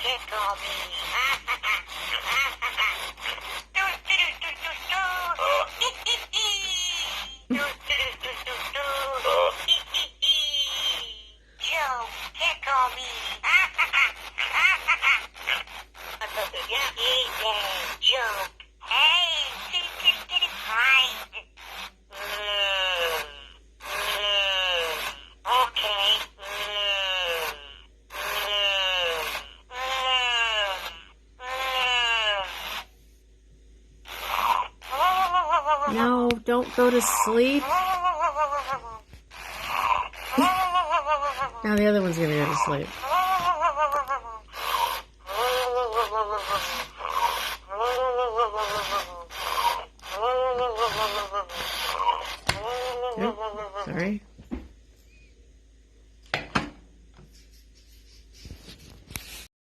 tickle me. No, don't go to sleep. Now the other one's gonna go to sleep. Oh, sorry.